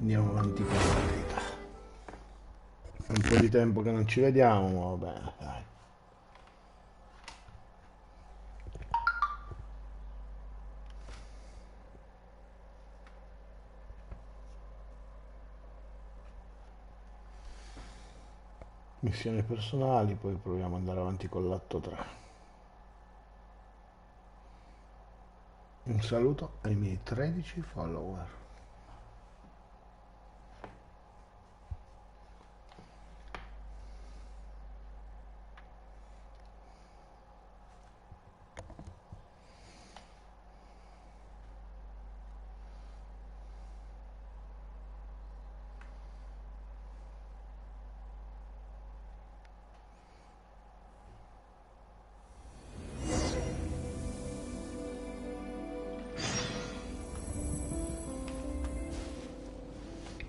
Andiamo avanti con la vita. È un po' di tempo che non ci vediamo, ma va bene, dai. Missioni personali, poi proviamo ad andare avanti con l'atto 3. Un saluto ai miei 13 follower.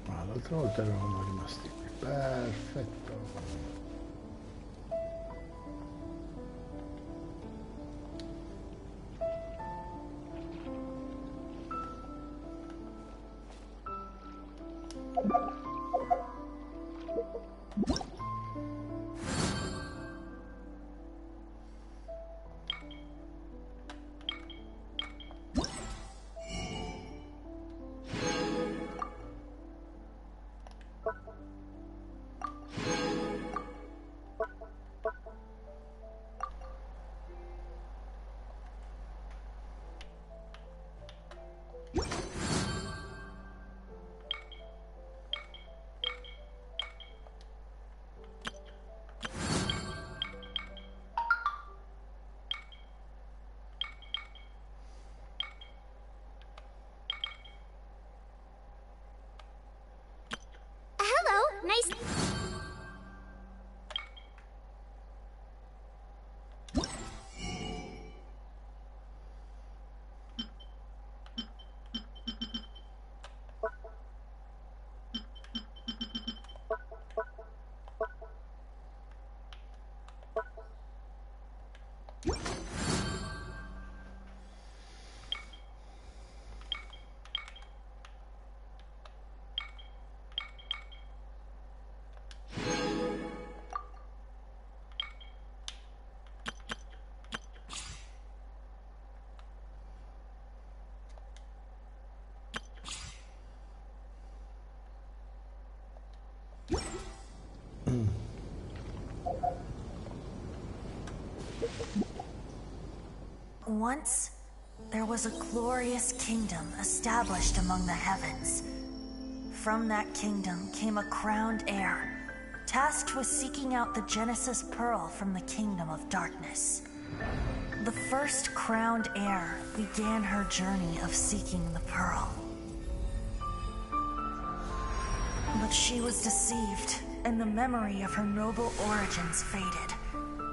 Ah, l'altra volta eravamo rimasti qui. Perfetto. Hello, nice. Once, there was a glorious kingdom established among the heavens. From that kingdom came a crowned heir, tasked with seeking out the Genesis Pearl from the kingdom of darkness. The first crowned heir began her journey of seeking the pearl. But she was deceived, and the memory of her noble origins faded.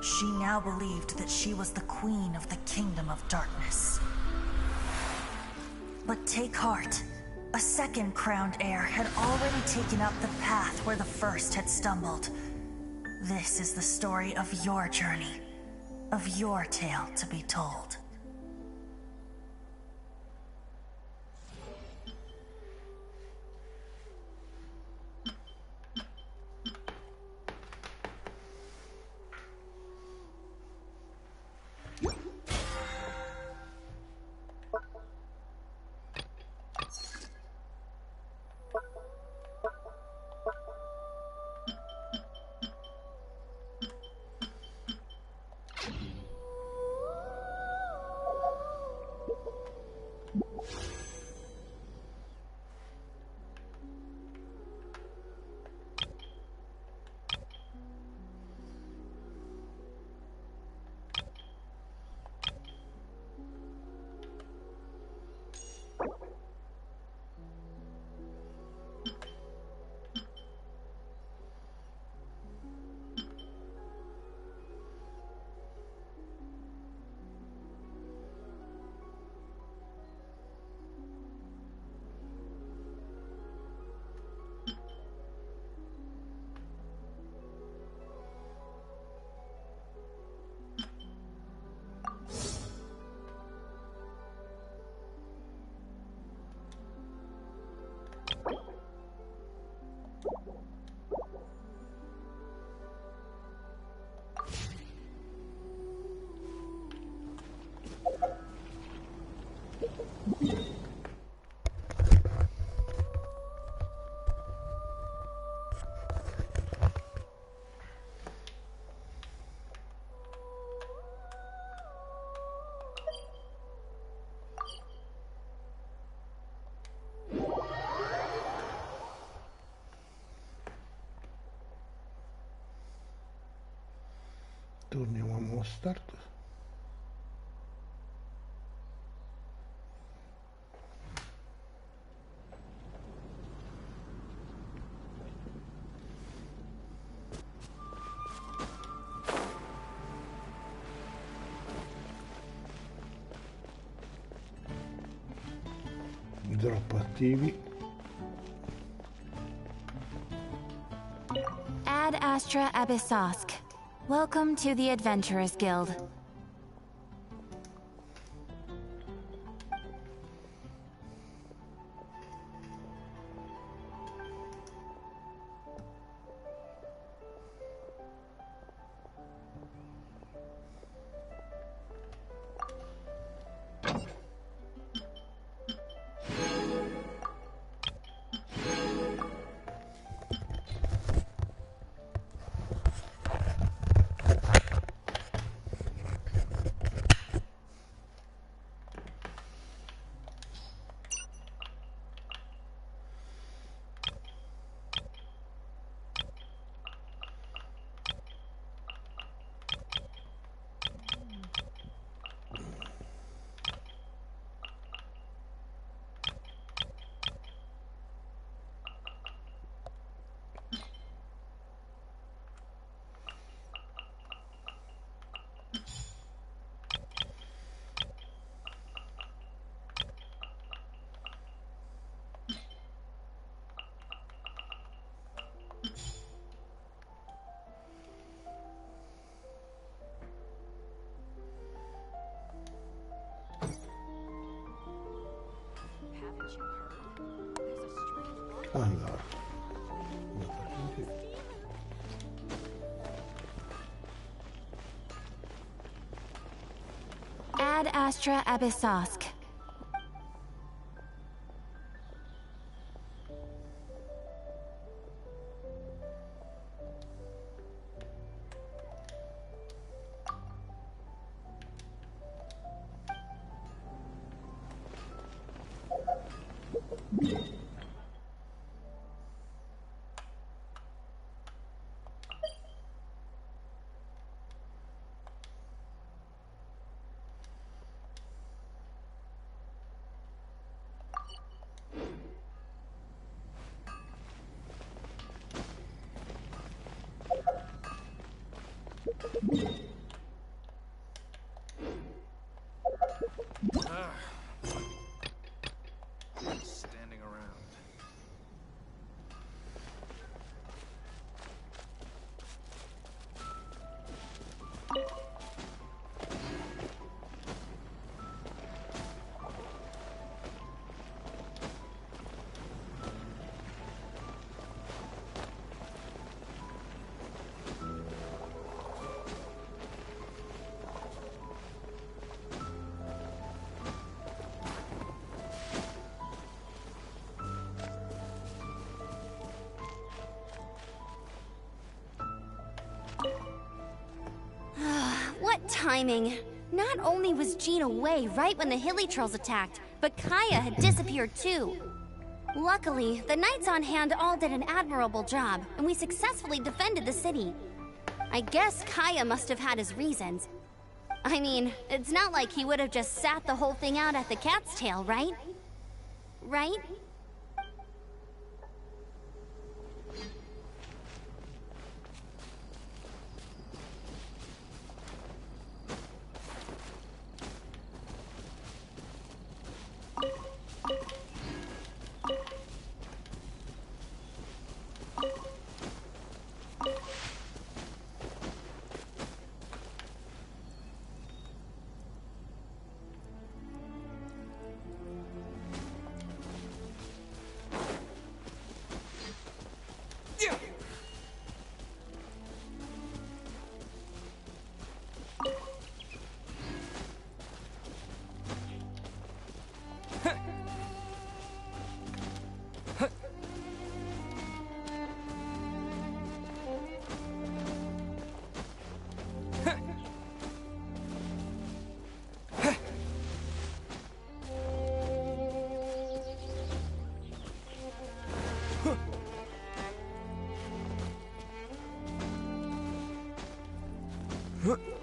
She now believed that she was the queen of the kingdom of darkness. But take heart. A second crowned heir had already taken up the path where the first had stumbled. This is the story of your journey, of your tale to be told. Torniamo a nuovo start. Drop attivi. Ad Astra Abyssosk. Welcome to the Adventurers Guild. Allora, Ad Astra Abyssosk. Standing around. What timing! Not only was Jean away right when the Hilly Trolls attacked, but Kaya had disappeared too. Luckily, the knights on hand all did an admirable job, and we successfully defended the city. I guess Kaya must have had his reasons. I mean, it's not like he would have just sat the whole thing out at the cat's tail, right? Right? Huh?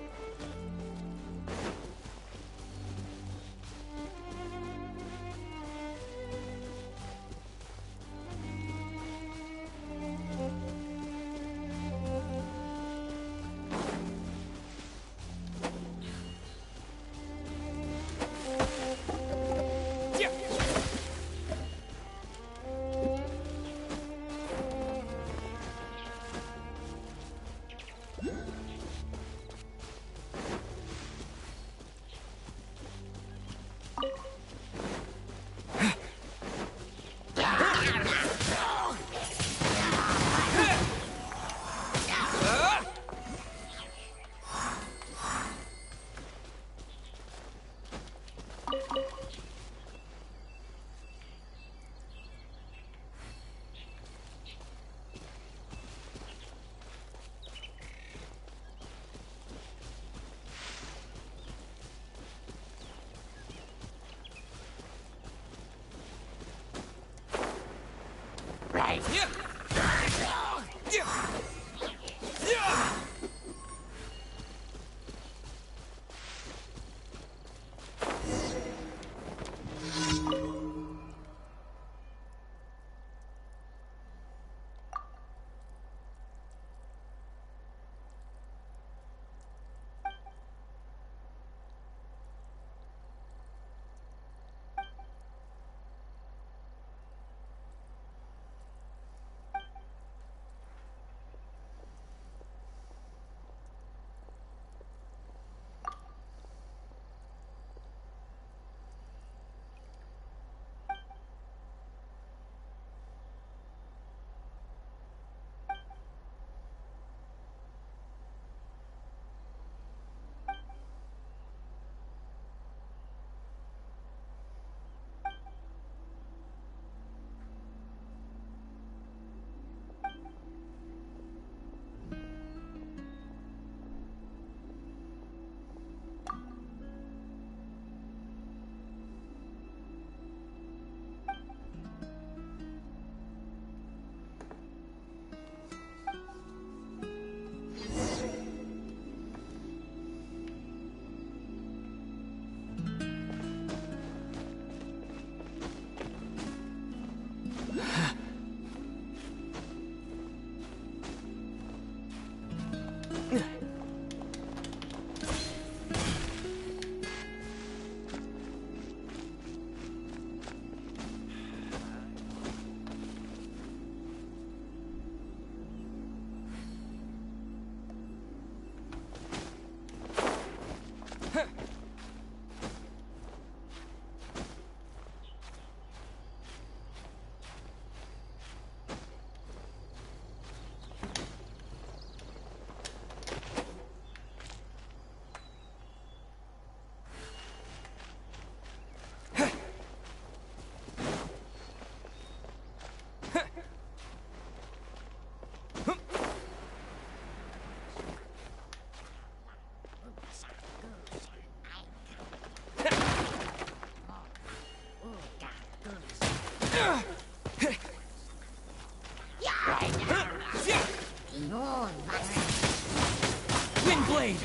Windblade!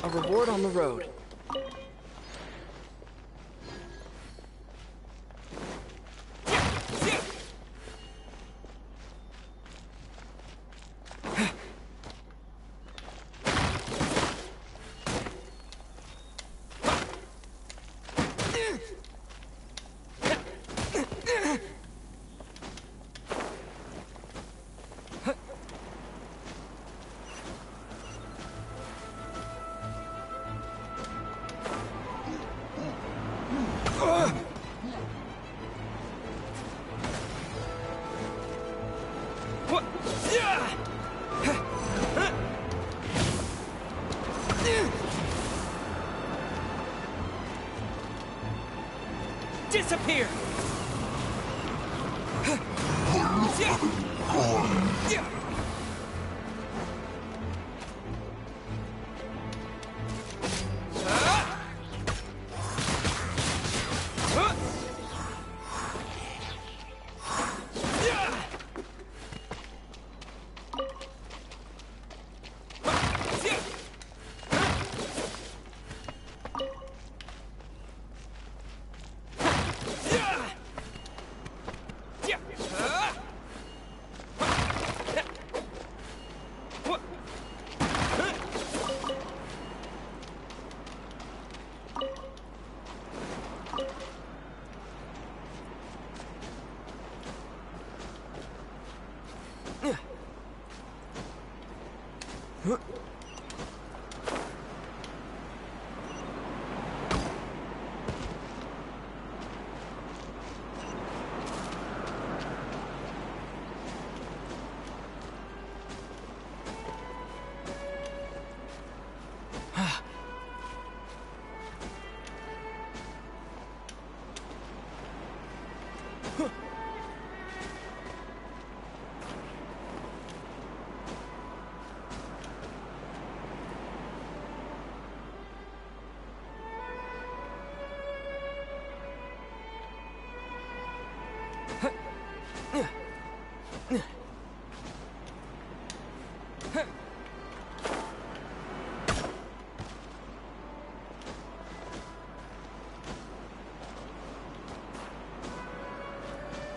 A reward on the road. Disappear!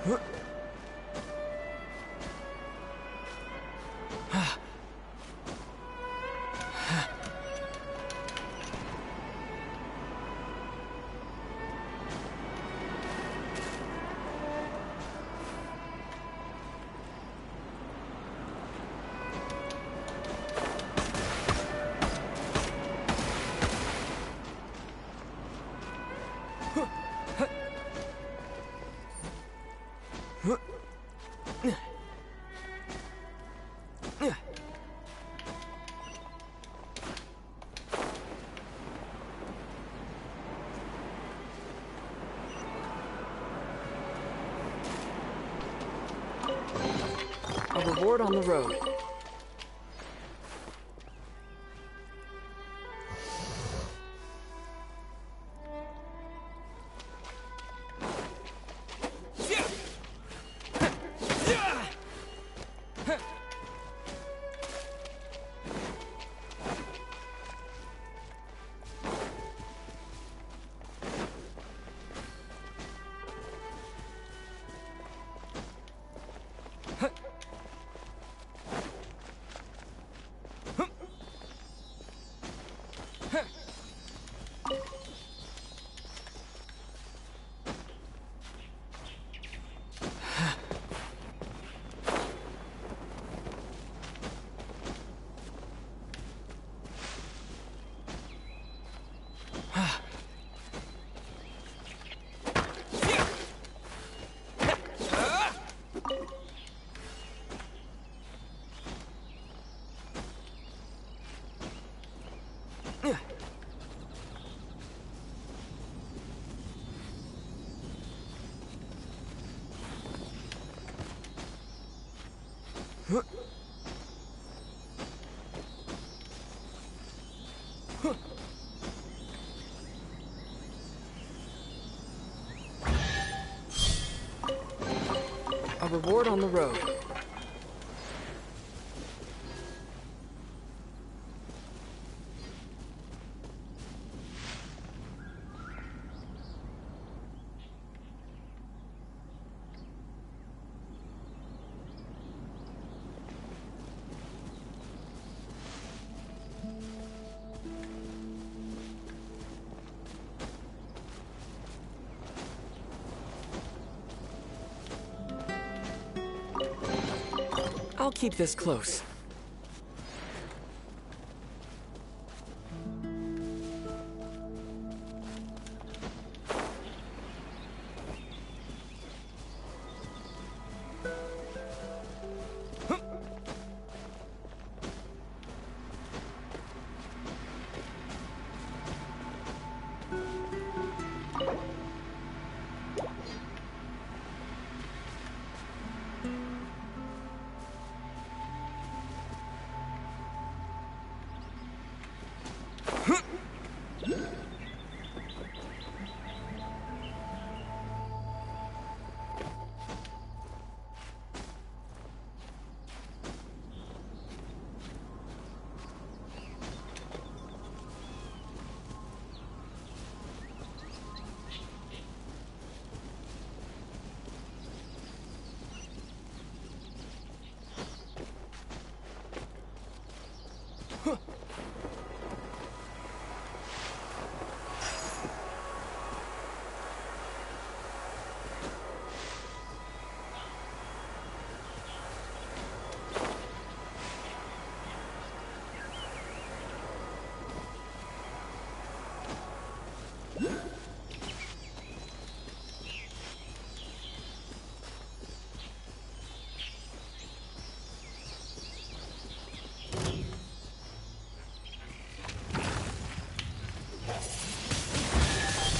A reward on the road. A reward on the road. I'll keep this close.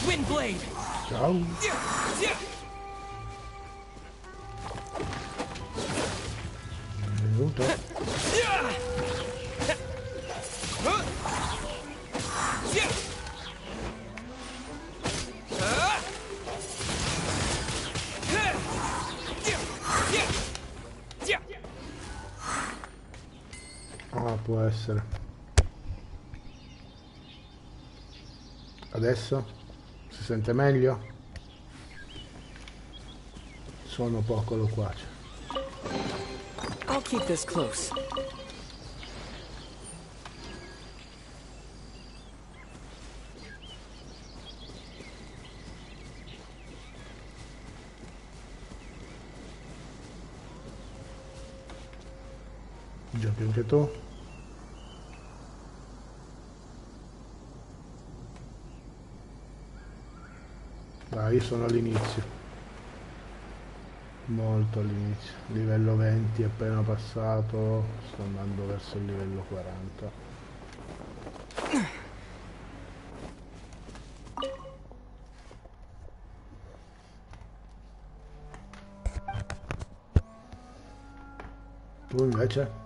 Windblade! Ciao. Benvenuto. Ah, può essere. Adesso? Si sente meglio? Sono poco loquace. I'll keep this close. Giochi anche tu? Io sono all'inizio, molto all'inizio, livello 20 appena passato, sto andando verso il livello 40. Tu invece?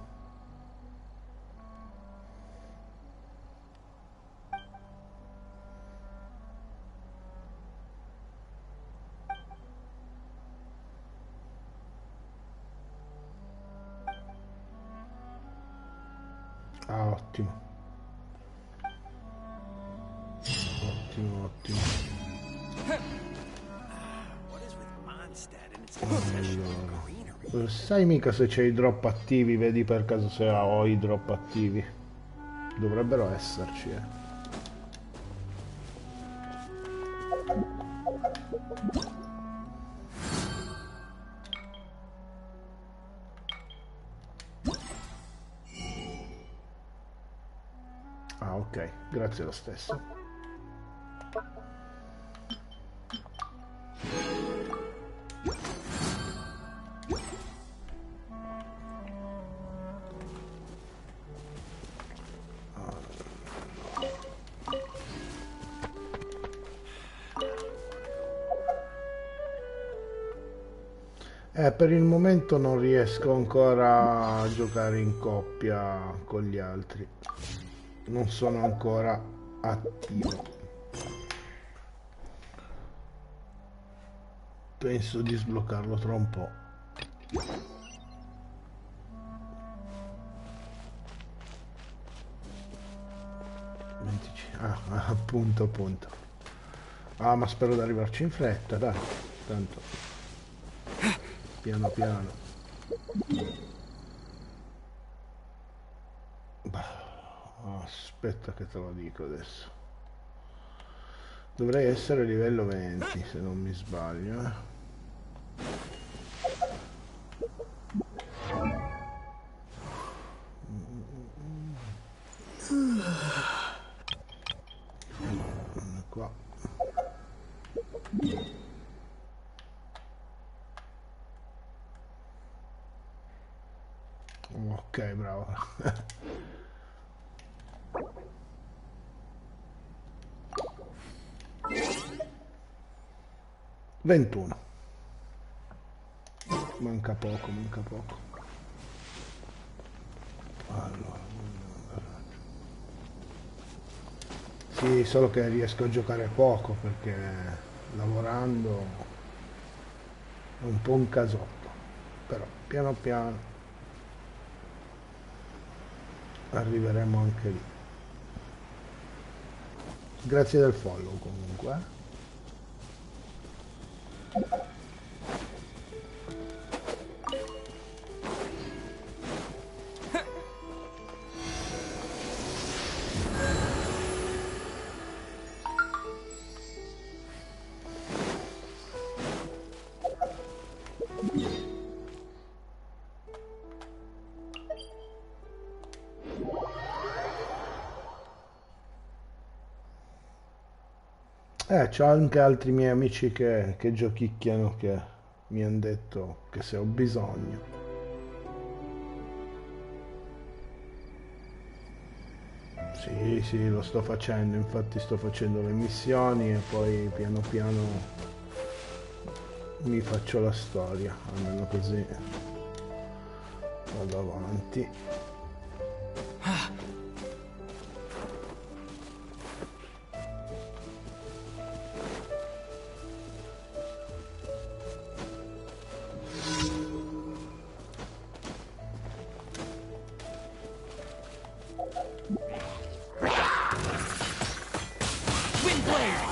Ah, ottimo. Ottimo, ottimo. Allora, sai mica se c'è i drop attivi, vedi per caso se ho i drop attivi. Dovrebbero esserci, Ah, ok, grazie lo stesso. Per il momento non riesco ancora a giocare in coppia con gli altri. Non sono ancora attivo. Penso di sbloccarlo tra un po'. Appunto. Ah, ma spero di arrivarci in fretta, dai. Tanto. Piano piano. Aspetta che te lo dico adesso. Dovrei essere livello 20 se non mi sbaglio. Qua. Ok, bravo. 21. Manca poco. Allora. Sì, solo che riesco a giocare poco perché lavorando è un po' un casotto. Però piano piano arriveremo anche lì. Grazie del follow comunque. C'ho anche altri miei amici che giochicchiano che mi hanno detto che se ho bisogno. Sì, lo sto facendo, infatti sto facendo le missioni e poi piano piano mi faccio la storia, almeno così vado avanti. Wind blade!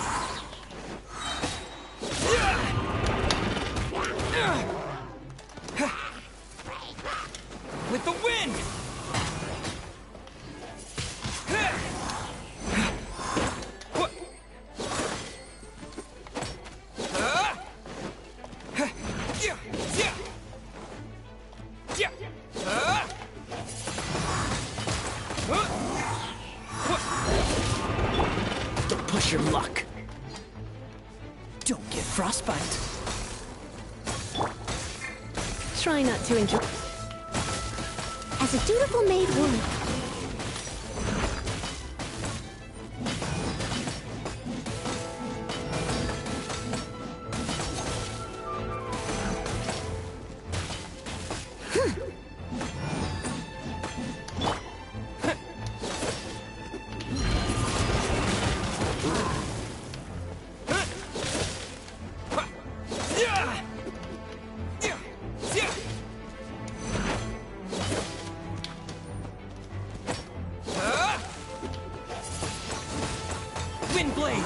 Test your luck. Don't get frostbite. Try not to enjoy. As a dutiful maid would. Wind blade.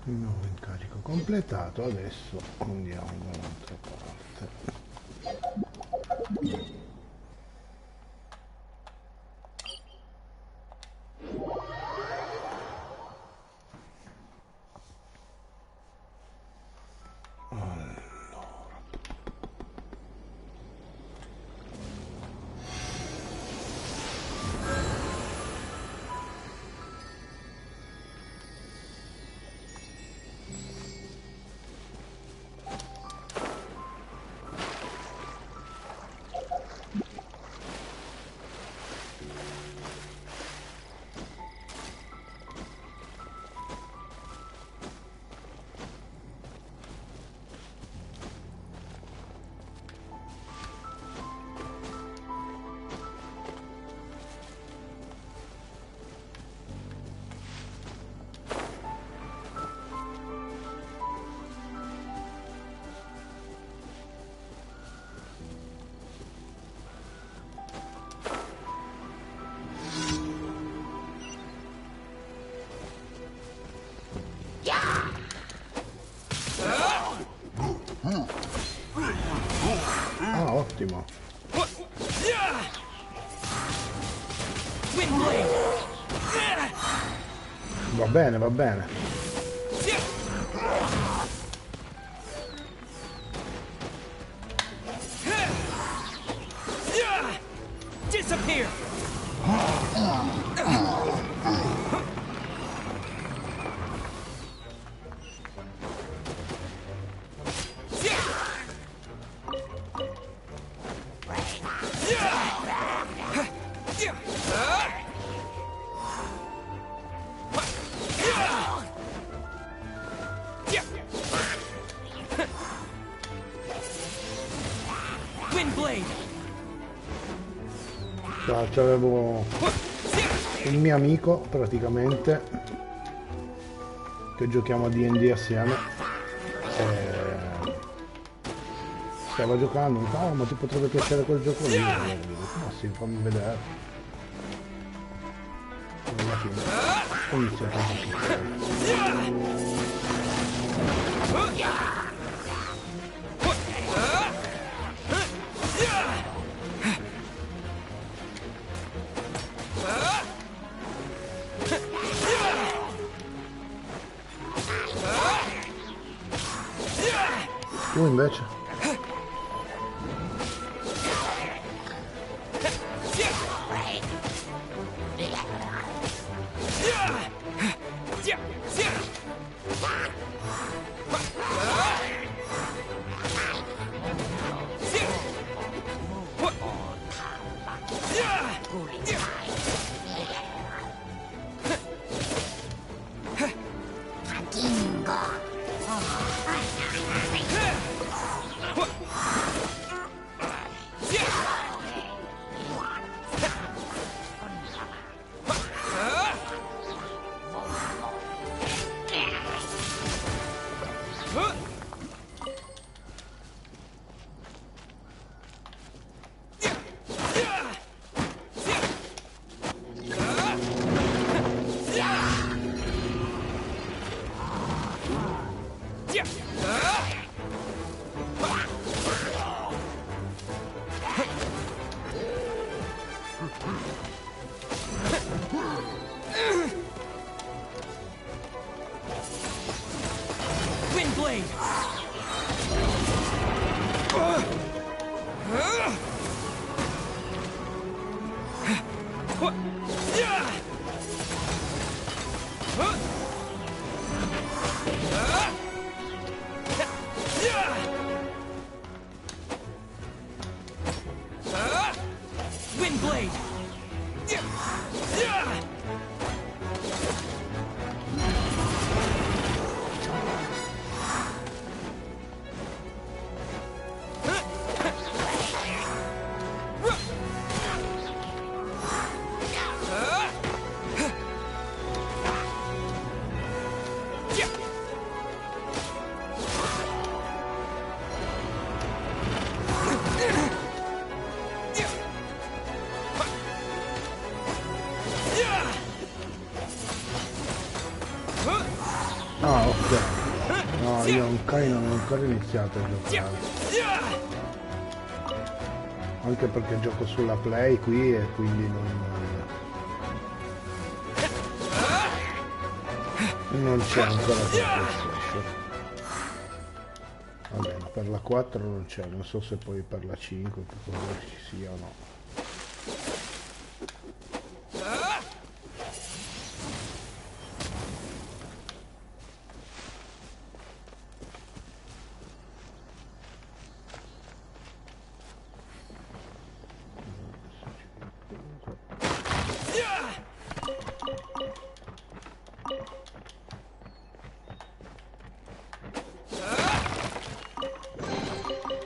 Il nuovo incarico completato, adesso andiamo da un'altra parte. Ah, ottimo. Wind blade. Va bene, va bene. Disappear. Wind blade. C'avevo il mio amico praticamente che giochiamo a D&D assieme e stava giocando, mi fa, "Oh, ma ti potrebbe piacere quel gioco lì?" E io dico, "Ma sì, fammi vedere." E alla fine ho iniziato a giocare. Tu invece? Ah, ok. No, io un Kai non ho ancora iniziato a giocare. Anche perché gioco sulla Play qui e quindi non c'è ancora per PlayStation. Va bene, per la 4 non c'è, non so se poi per la 5 che cosa ci sia o no.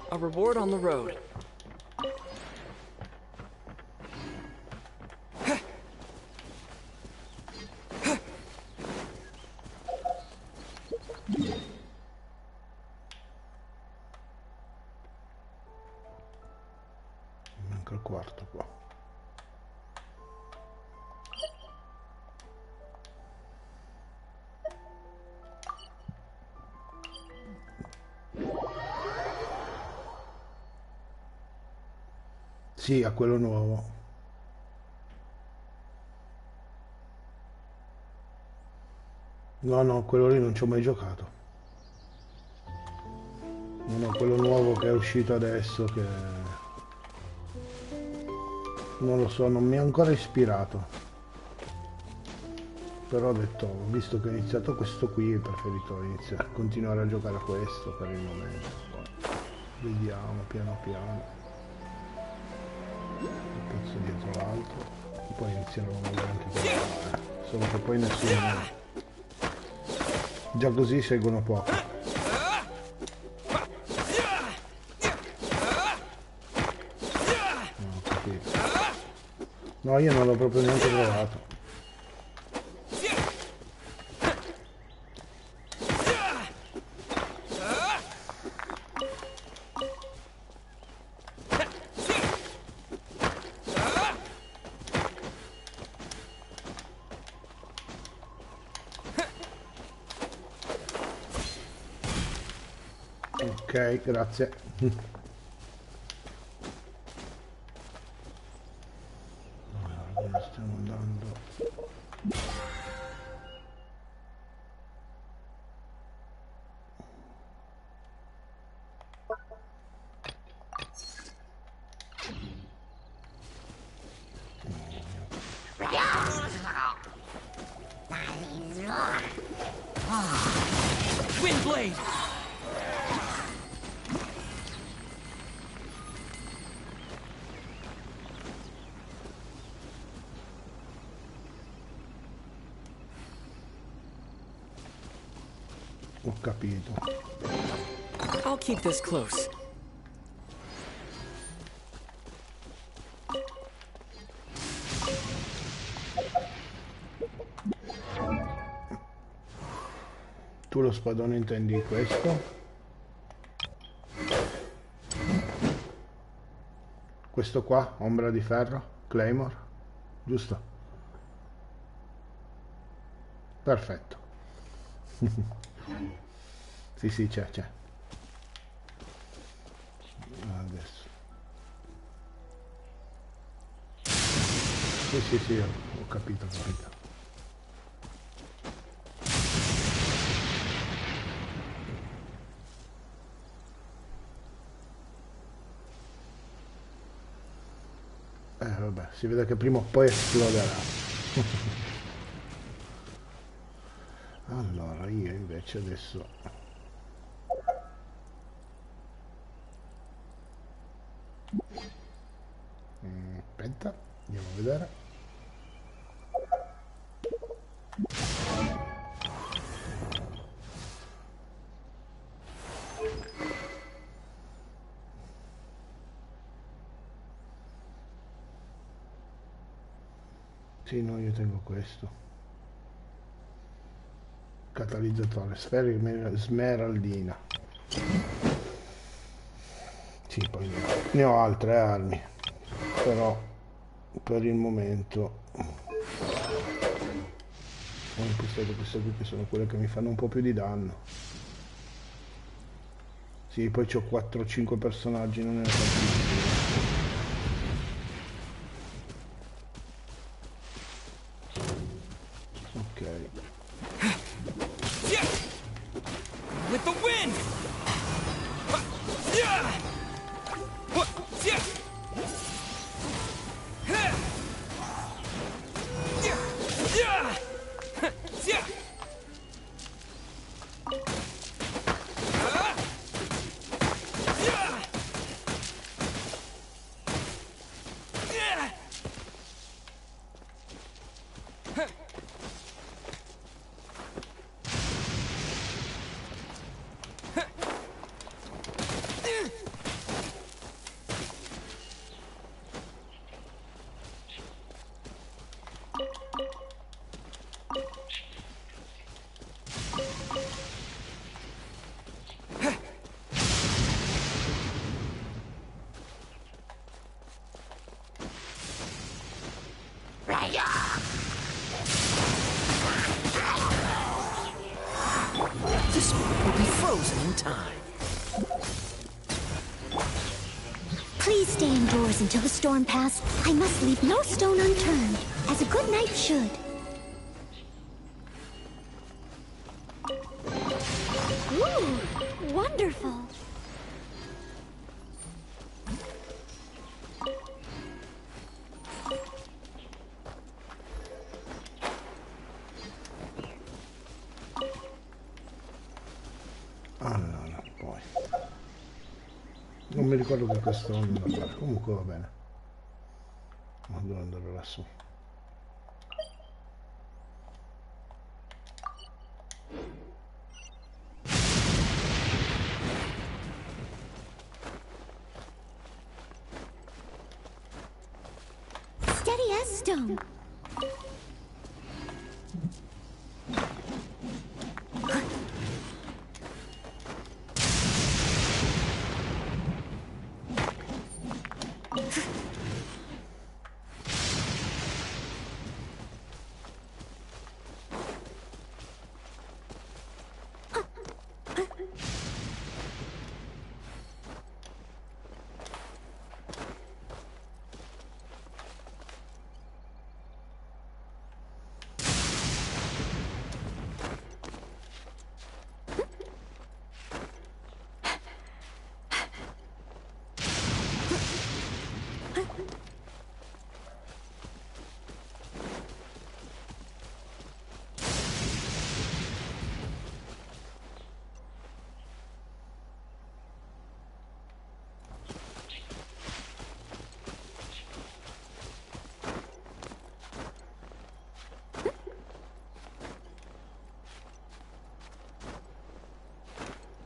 A reward on the road. Manca il quarto qua. Sì, a quello nuovo. No, quello lì non ci ho mai giocato. No, quello nuovo che è uscito adesso che... non lo so, non mi ha ancora ispirato. Però ho detto, visto che ho iniziato questo qui, ho preferito continuare a giocare a questo per il momento. Poi vediamo piano piano. Un pezzo dietro l'altro e poi inizierò a vedere anche quello, solo che poi nessuno, già così seguono poco. No, ho capito. No, io non l'ho proprio neanche provato. Ok, grazie. Allora, stiamo andando. Wind blade. Ho capito. I'll keep this close. Tu lo spadone intendi questo? Questo qua, ombra di ferro, Claymore, giusto? Perfetto. Sì, c'è. Adesso. Sì, ho capito. Vabbè, si vede che prima o poi esploderà. Allora, io invece adesso... aspetta, andiamo a vedere. Sì, no, io tengo questo. Catalizzatore, sfera smeraldina. Sì, poi ne ho altre armi, però per il momento ho impostato queste qui che sono quelle che mi fanno un po' più di danno. Sì, poi c'ho 4-5 personaggi, non è tantissimo. With the wind! This will be frozen in time. Please stay indoors until the storm passed. I must leave no stone unturned, as a good knight should. Ooh, wonderful. Allora, poi non mi ricordo che questo non da fare, comunque va bene. Ma devo andare lassù. Steady as stone.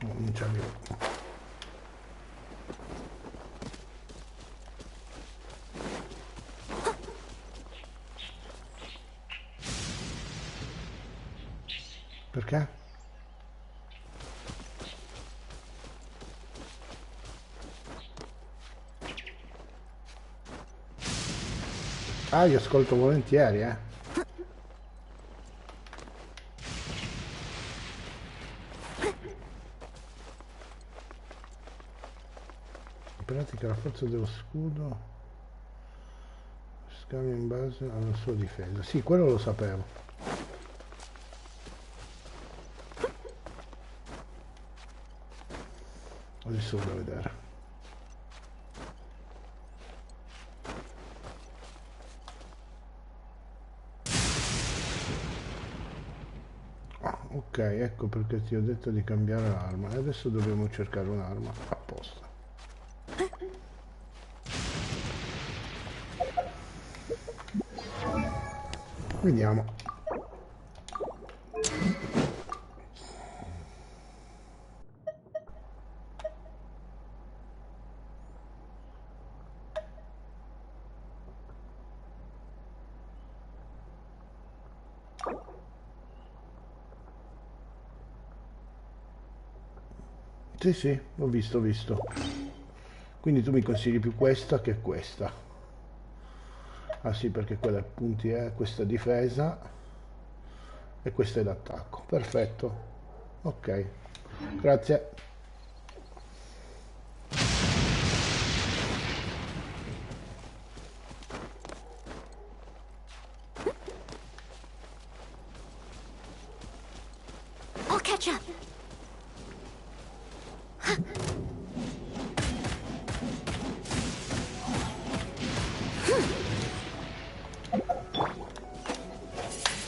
No, non ci arrivo. Perché? Ah, io ascolto volentieri, eh. In pratica la forza dello scudo scambia in base alla sua difesa. Sì, quello lo sapevo. Adesso vado a vedere. Ah, ok, ecco perché ti ho detto di cambiare l'arma. E adesso dobbiamo cercare un'arma apposta. Vediamo. Sì, sì, ho visto, ho visto. Quindi tu mi consigli più questa che questa. Ah sì, perché quella punti è questa difesa e questo è l'attacco. Perfetto. Ok. Grazie. I'll catch up.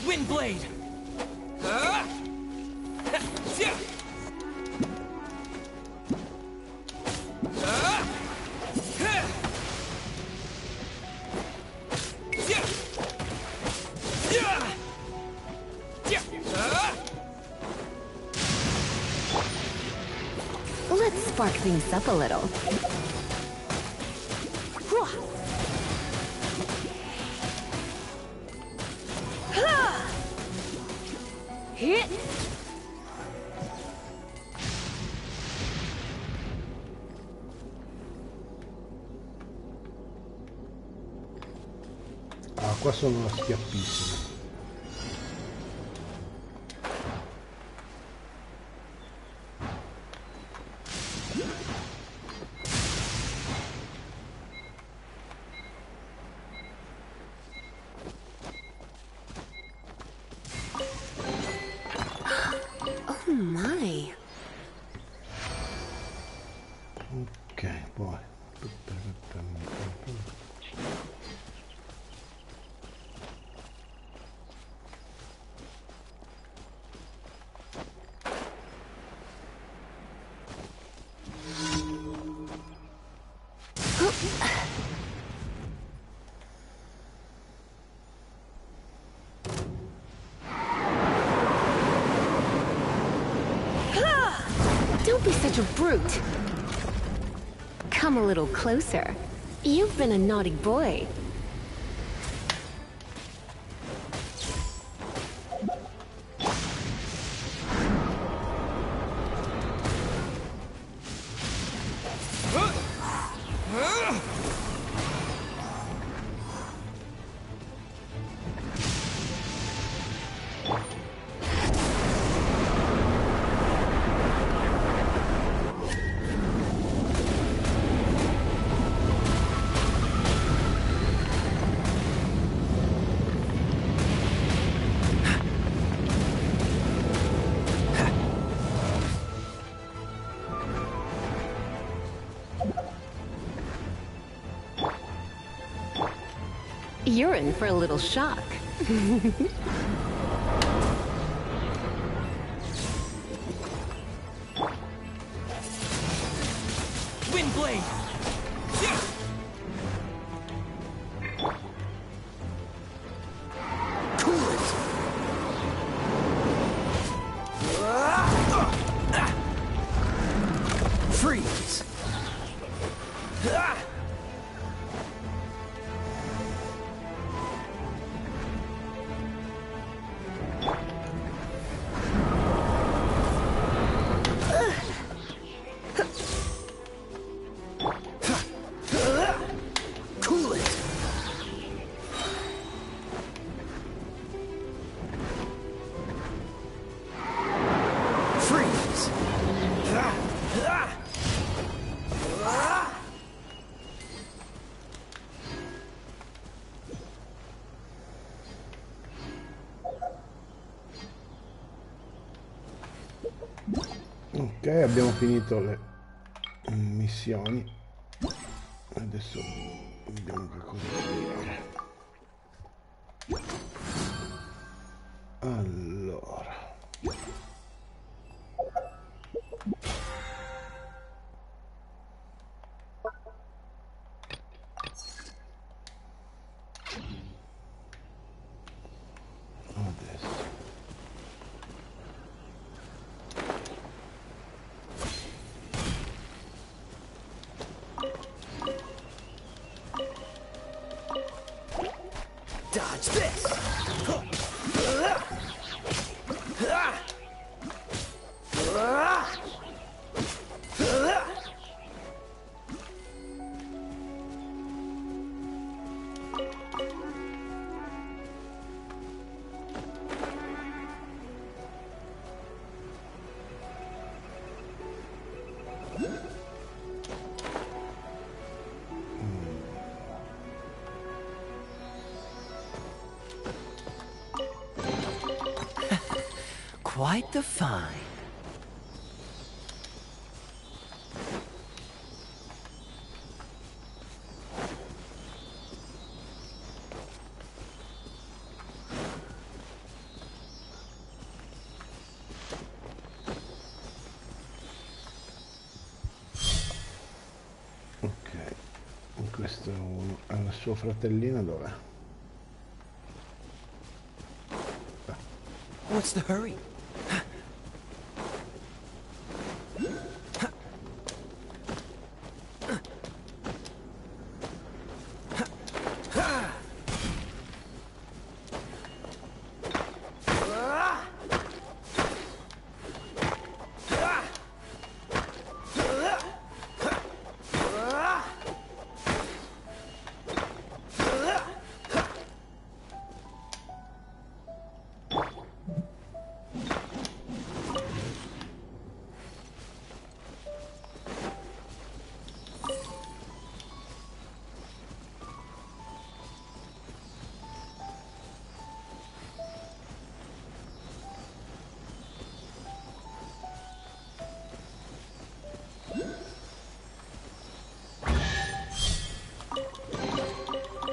Windblade! Let's spark things up a little. Hit! Ah, qua sono schiappissimo. Oh my. Ok, poi. Don't be such a brute. Come a little closer. You've been a naughty boy. You're in for a little shock. Windblade! Ok, abbiamo finito le missioni. Adesso vediamo che cosa fare. Allora. Adesso. Dodge this! Quite the find. Ok, questo è il suo fratellino, dov'è? What's the hurry?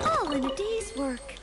All in a day's work.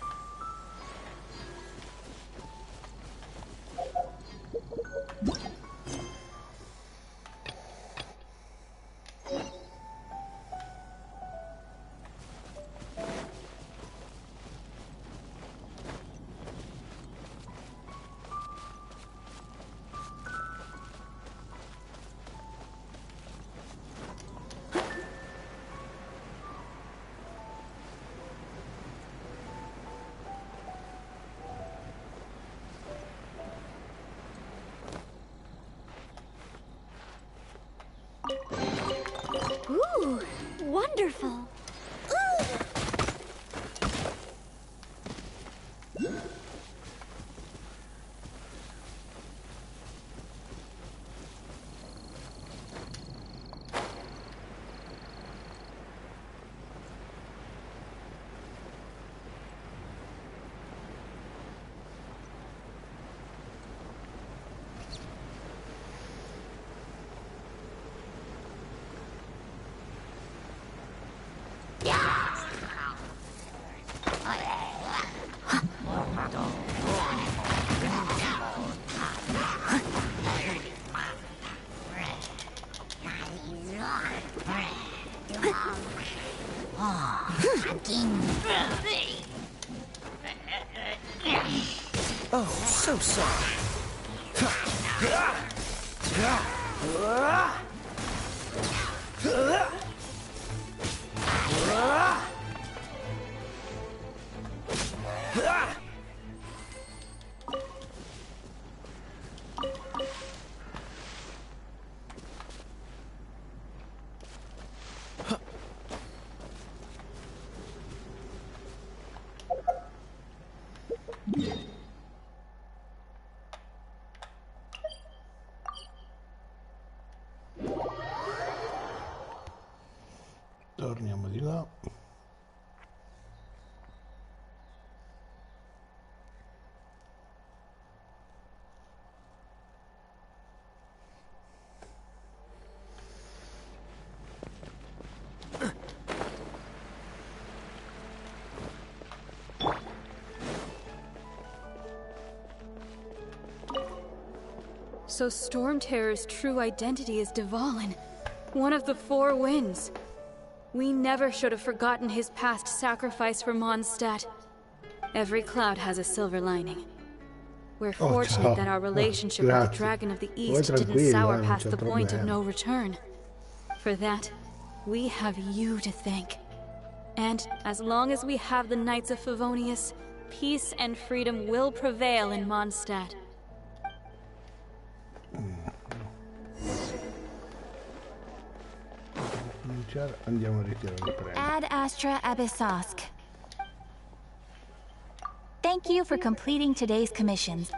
Ooh, wonderful. Oh, so sorry. Torniamo di là. So Storm Terror's true identity is Dvalin, one of the Four Winds. We never should have forgotten his past sacrifice for Mondstadt. Every cloud has a silver lining. We're fortunate that our relationship with the Dragon of the East didn't sour past the point of no return. For that, we have you to thank. And as long as we have the Knights of Favonius, peace and freedom will prevail in Mondstadt. Andiamo a ritirare il premio. Ad Astra Abyssosk. Thank you for completing today's commissions.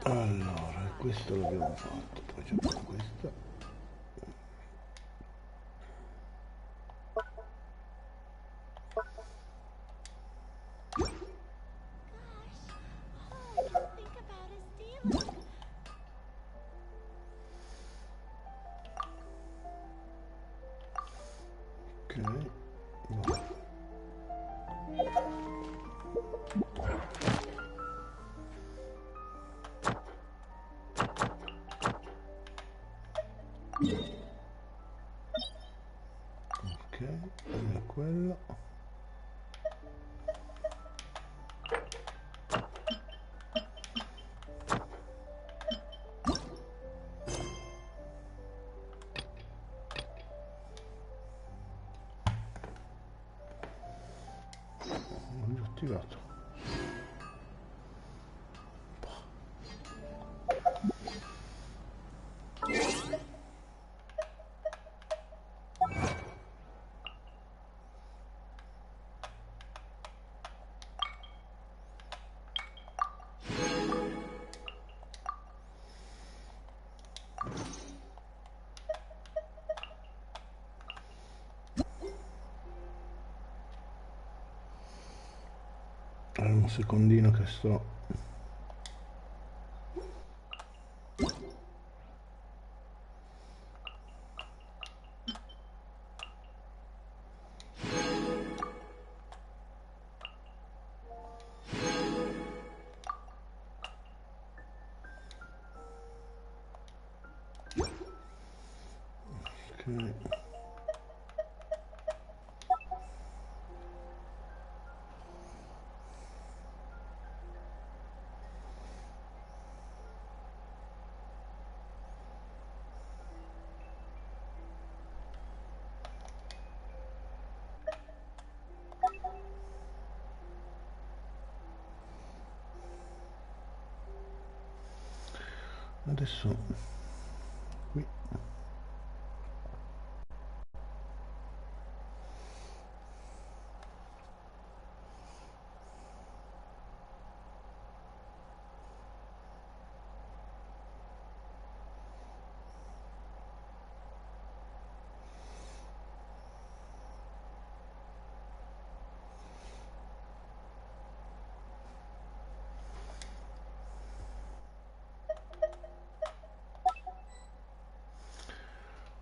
Allora, questo l'abbiamo fatto, poi c'è questo. Ok, è quello. Ho già attivato. Un secondino che sto ok. Adesso qui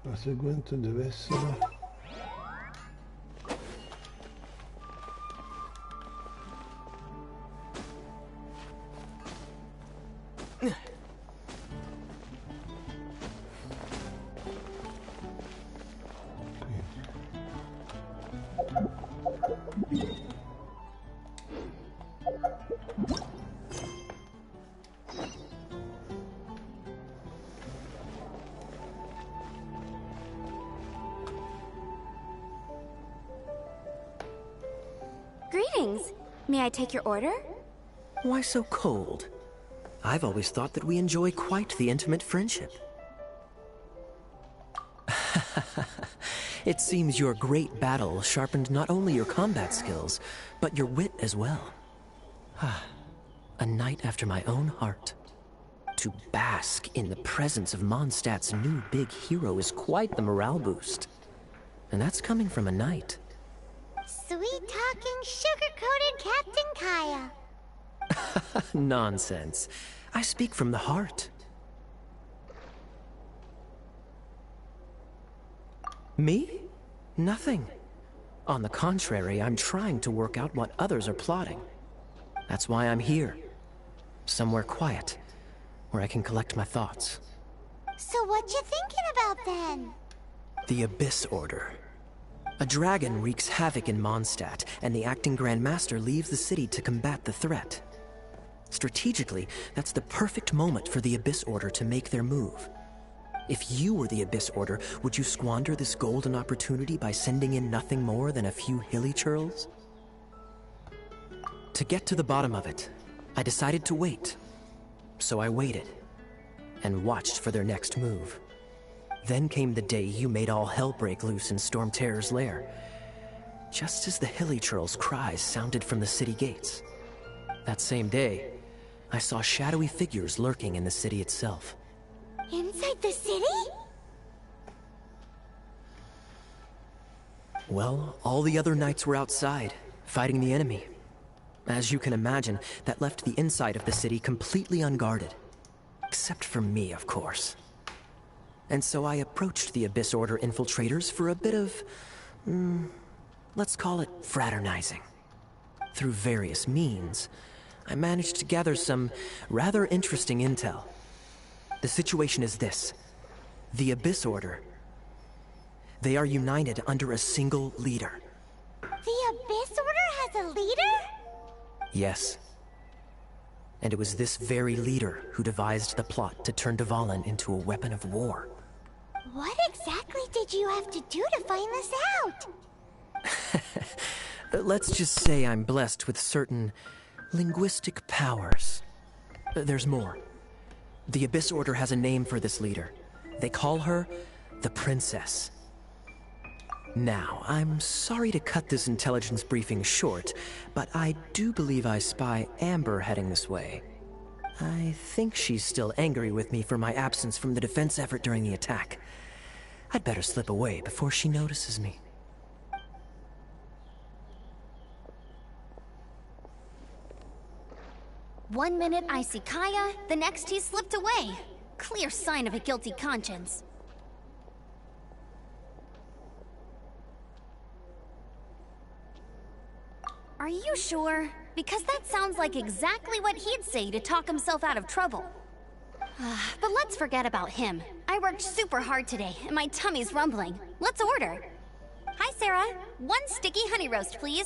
la seguente deve essere Greetings. May I take your order? Why so cold? I've always thought that we enjoy quite the intimate friendship. It seems your great battle sharpened not only your combat skills, but your wit as well. A knight after my own heart. To bask in the presence of Mondstadt's new big hero is quite the morale boost. And that's coming from a knight. Sweet-talking, sugar-coated Captain Kaya. Nonsense. I speak from the heart. Me? Nothing. On the contrary, I'm trying to work out what others are plotting. That's why I'm here. Somewhere quiet, where I can collect my thoughts. So what you thinking about then? The Abyss Order. A dragon wreaks havoc in Mondstadt, and the acting Grand Master leaves the city to combat the threat. Strategically, that's the perfect moment for the Abyss Order to make their move. If you were the Abyss Order, would you squander this golden opportunity by sending in nothing more than a few hilly churls? To get to the bottom of it, I decided to wait. So I waited, and watched for their next move. Then came the day you made all hell break loose in Storm Terror's lair, just as the hilly churls' cries sounded from the city gates. That same day, I saw shadowy figures lurking in the city itself. Inside the city? Well, all the other knights were outside, fighting the enemy. As you can imagine, that left the inside of the city completely unguarded. Except for me, of course. And so I approached the Abyss Order infiltrators for a bit of, let's call it fraternizing. Through various means, I managed to gather some rather interesting intel. The situation is this. The Abyss Order. They are united under a single leader. The Abyss Order has a leader? Yes. And it was this very leader who devised the plot to turn Dvalin into a weapon of war. What exactly did you have to do to find this out? Let's just say I'm blessed with certain linguistic powers. There's more. The Abyss Order has a name for this leader. They call her the Princess. Now, I'm sorry to cut this intelligence briefing short, but I do believe I spy Amber heading this way. I think she's still angry with me for my absence from the defense effort during the attack. I'd better slip away before she notices me. One minute I see Kaya, the next he slipped away. Clear sign of a guilty conscience. Are you sure? Because that sounds like exactly what he'd say to talk himself out of trouble. But let's forget about him. I worked super hard today, and my tummy's rumbling. Let's order. Hi, Sarah. One sticky honey roast, please.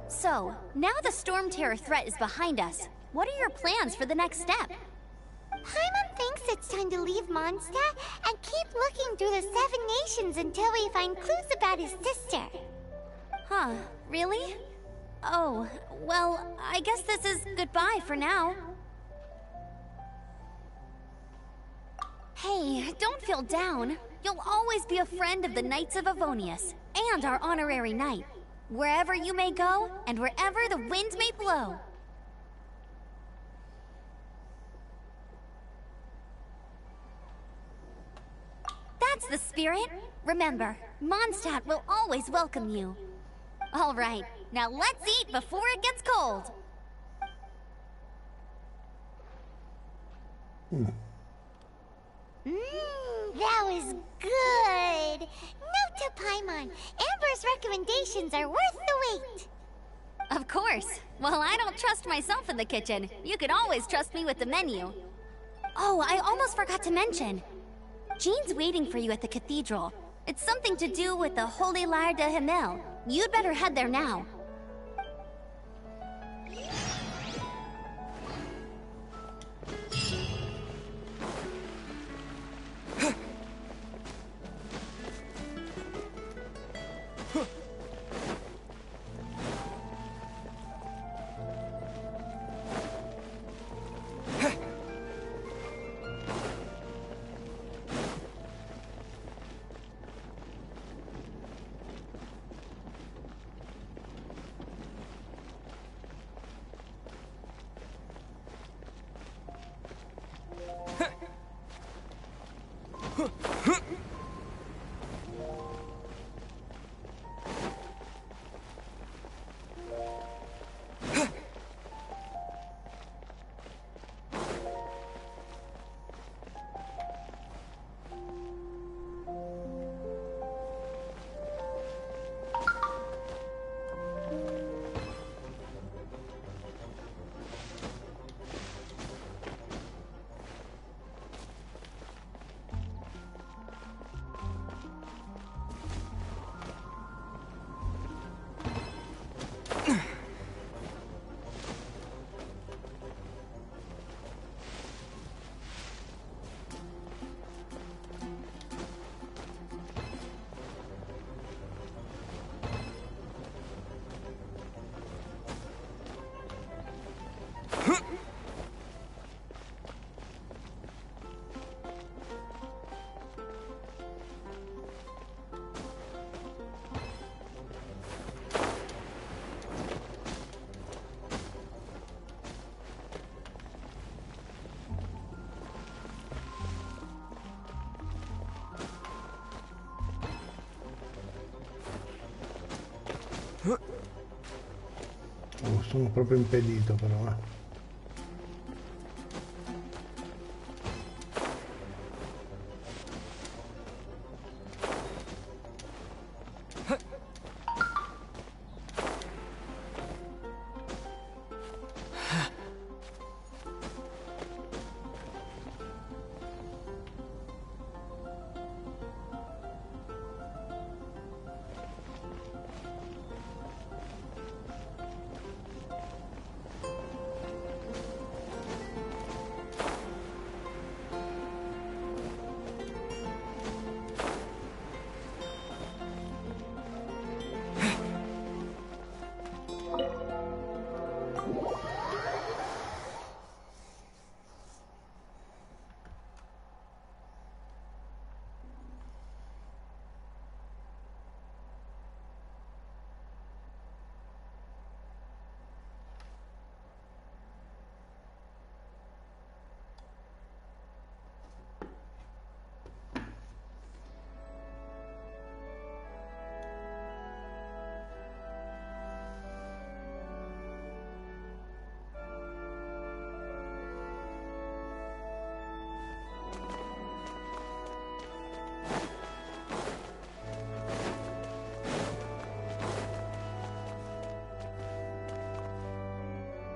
So, now the Storm Terror threat is behind us. What are your plans for the next step? Paimon thinks it's time to leave Mondstadt and keep looking through the 7 nations until we find clues about his sister. Huh, really? Oh, well, I guess this is goodbye for now. Hey, don't feel down. You'll always be a friend of the Knights of Avonius, and our honorary knight. Wherever you may go, and wherever the wind may blow. That's the spirit. Remember, Mondstadt will always welcome you. All right, now let's eat before it gets cold. That was good. Note to Paimon, Amber's recommendations are worth the wait. Of course. Well, I don't trust myself in the kitchen. You can always trust me with the menu. Oh, I almost forgot to mention. Jean's waiting for you at the cathedral. It's something to do with the Holy Lyre de Himmel. You'd better head there now. Oh, sono proprio impedito però,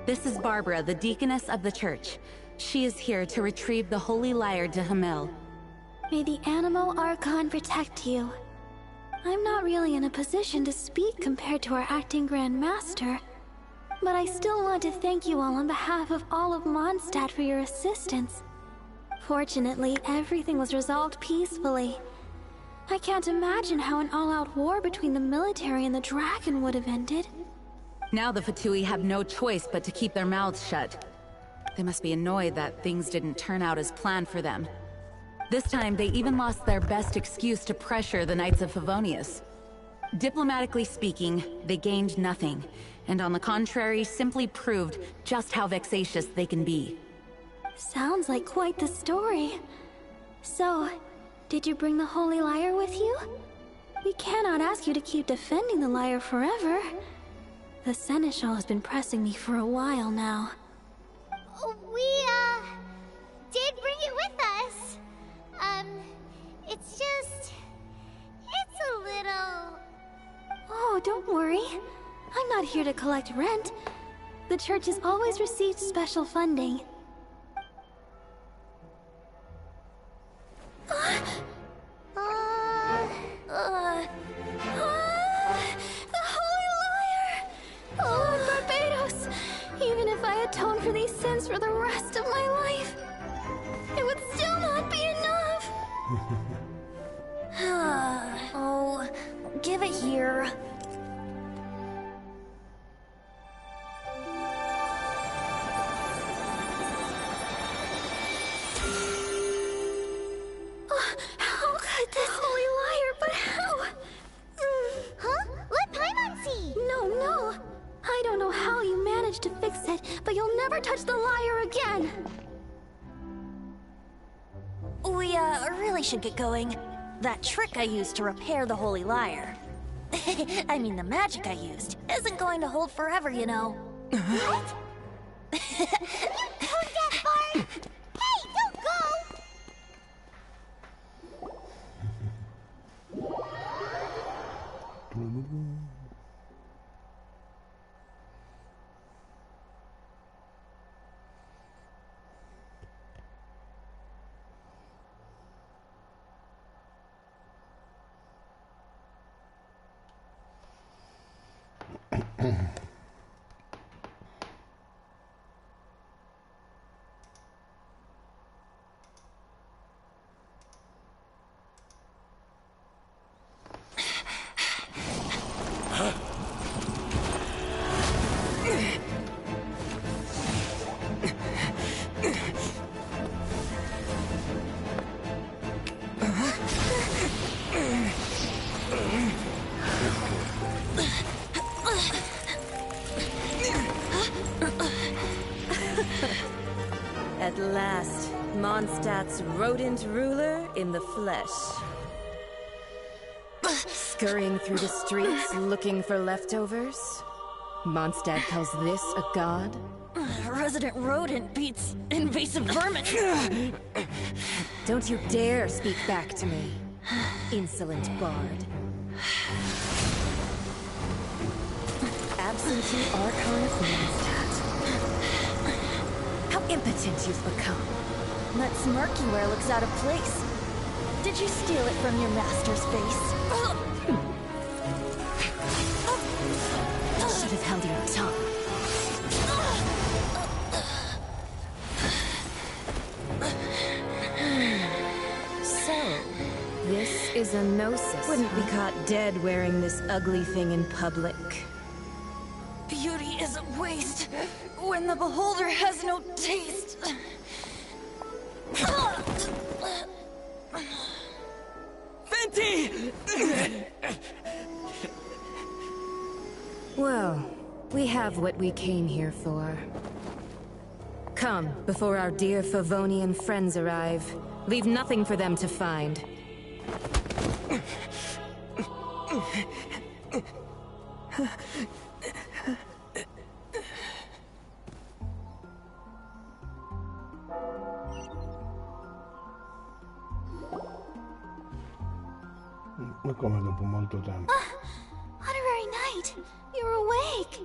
This is Barbara, the deaconess of the church. She is here to retrieve the holy lyre to Hamil. May the Animal Archon protect you. I'm not really in a position to speak compared to our acting Grand Master, but I still want to thank you all on behalf of all of Mondstadt for your assistance. Fortunately, everything was resolved peacefully. I can't imagine how an all-out war between the military and the dragon would have ended. Now the Fatui have no choice but to keep their mouths shut. They must be annoyed that things didn't turn out as planned for them. This time, they even lost their best excuse to pressure the Knights of Favonius. Diplomatically speaking, they gained nothing, and on the contrary, simply proved just how vexatious they can be. Sounds like quite the story. So, did you bring the Holy Lyre with you? We cannot ask you to keep defending the lyre forever. The Seneschal has been pressing me for a while now. We, did bring it with us. It's just... it's a little... Oh, don't worry. I'm not here to collect rent. The church has always received special funding. The Holy Lyre! Lord Barbados! Even if I atone for these sins for the rest of my life, it would still not be enough! Oh, give it here. How could this Holy Lyre, but how? Huh? Let Paimon see! No. I don't know how you managed to fix it, but you'll never touch the lyre again! We, really should get going. That trick I used to repair the Holy Lyre. I mean, the magic I used isn't going to hold forever, you know. What? You tone deaf, Bard! Hey, don't go! At last, Mondstadt's rodent ruler in the flesh. Scurrying through the streets looking for leftovers? Mondstadt calls this a god? Resident rodent beats invasive vermin. Don't you dare speak back to me, insolent bard. Absentee Archon of Mondstadt. How impotent you've become. That smirk you wear looks out of place. Did you steal it from your master's face? Should have held your tongue. So, this is a gnosis. Wouldn't be caught dead wearing this ugly thing in public. Beauty is a waste when the beholder has no taste. Fenty! Well, we have what we came here for. Come, before our dear Favonian friends arrive. Leave nothing for them to find. Ma come dopo molto tempo? Honorary Knight, you're awake.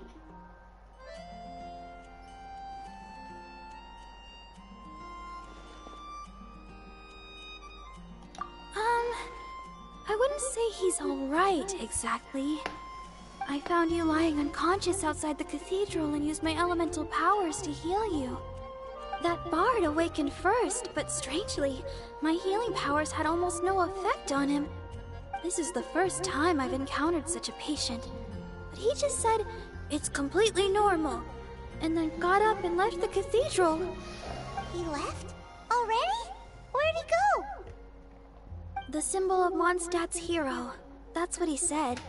I wouldn't say he's all right, exactly. I found you lying unconscious outside the cathedral and used my elemental powers to heal you. That bard awakened first, but strangely, my healing powers had almost no effect on him. This is the first time I've encountered such a patient. But he just said, it's completely normal, and then got up and left the cathedral. He left? Already? Where'd he go? The symbol of Mondstadt's hero. That's what he said.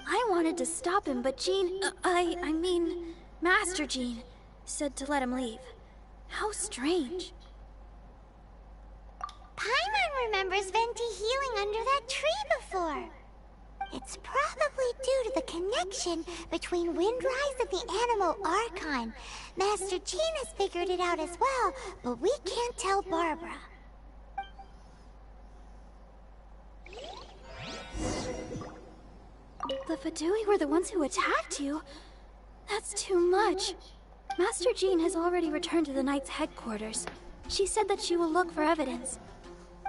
I wanted to stop him, but I mean, Master Jean, said to let him leave. How strange. Paimon remembers Venti healing under that tree before. It's probably due to the connection between Windrise and the Animal Archon. Master Jean has figured it out as well, but we can't tell Barbara. The Fatui were the ones who attacked you? That's too much. Master Jean has already returned to the Knight's headquarters. She said that she will look for evidence.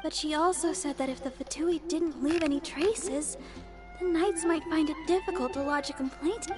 But she also said that if the Fatui didn't leave any traces, the Knights might find it difficult to lodge a complaint.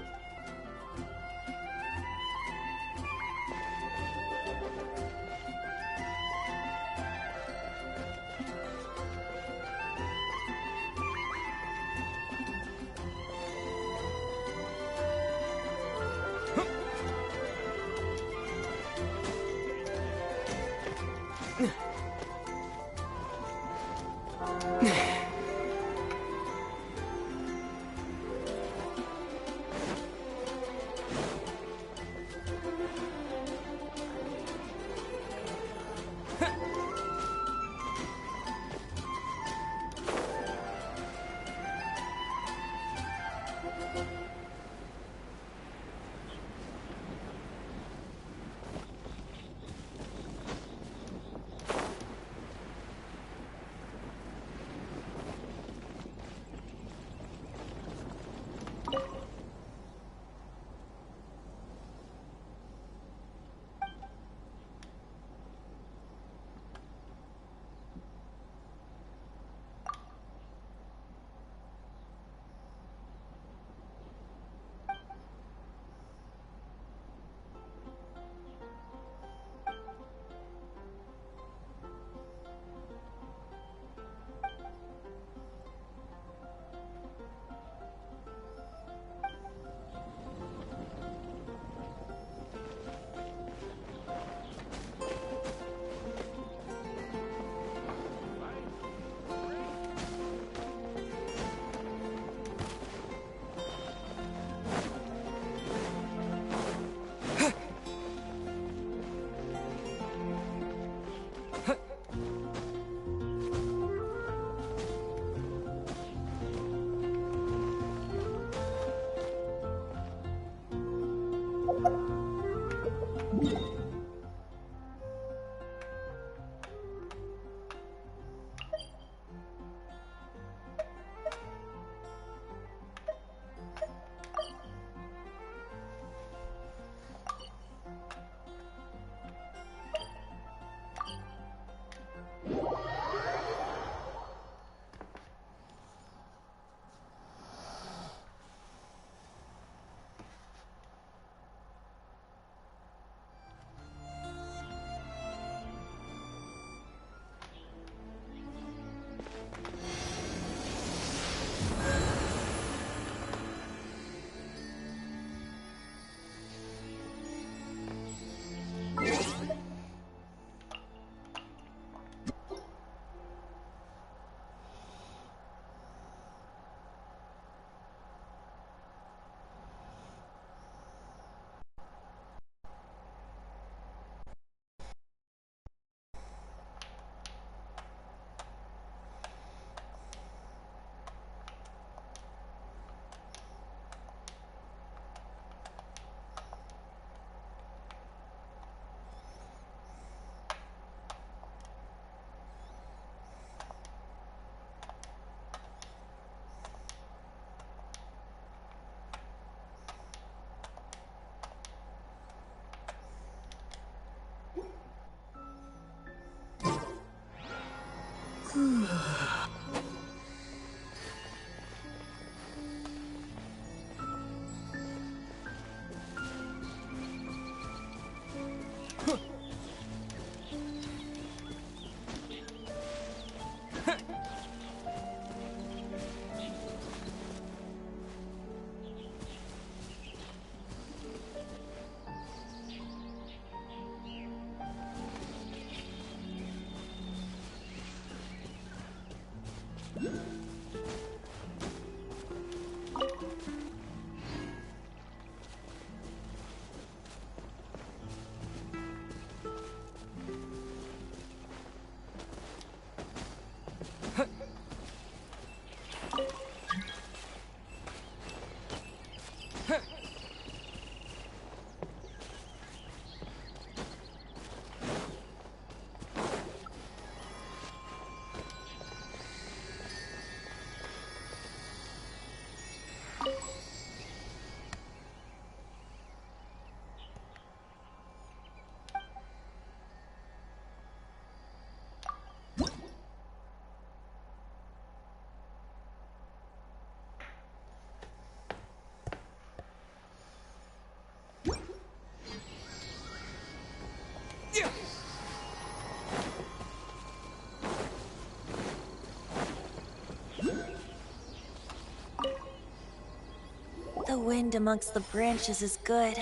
The wind amongst the branches is good.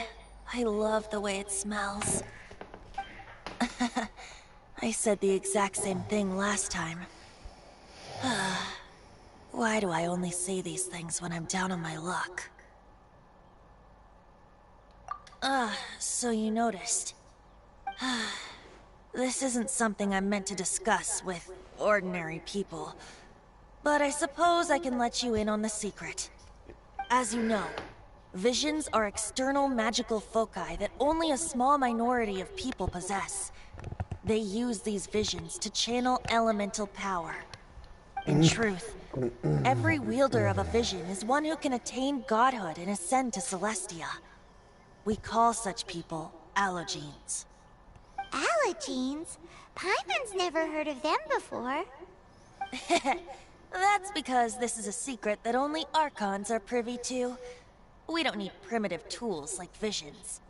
I love the way it smells. I said the exact same thing last time. Why do I only say these things when I'm down on my luck? So you noticed. This isn't something I'm meant to discuss with ordinary people, but I suppose I can let you in on the secret. As you know, visions are external magical foci that only a small minority of people possess. They use these visions to channel elemental power. In truth, every wielder of a vision is one who can attain godhood and ascend to Celestia. We call such people allogenes. Allogenes? Paimon's never heard of them before. That's because this is a secret that only Archons are privy to. We don't need primitive tools like visions.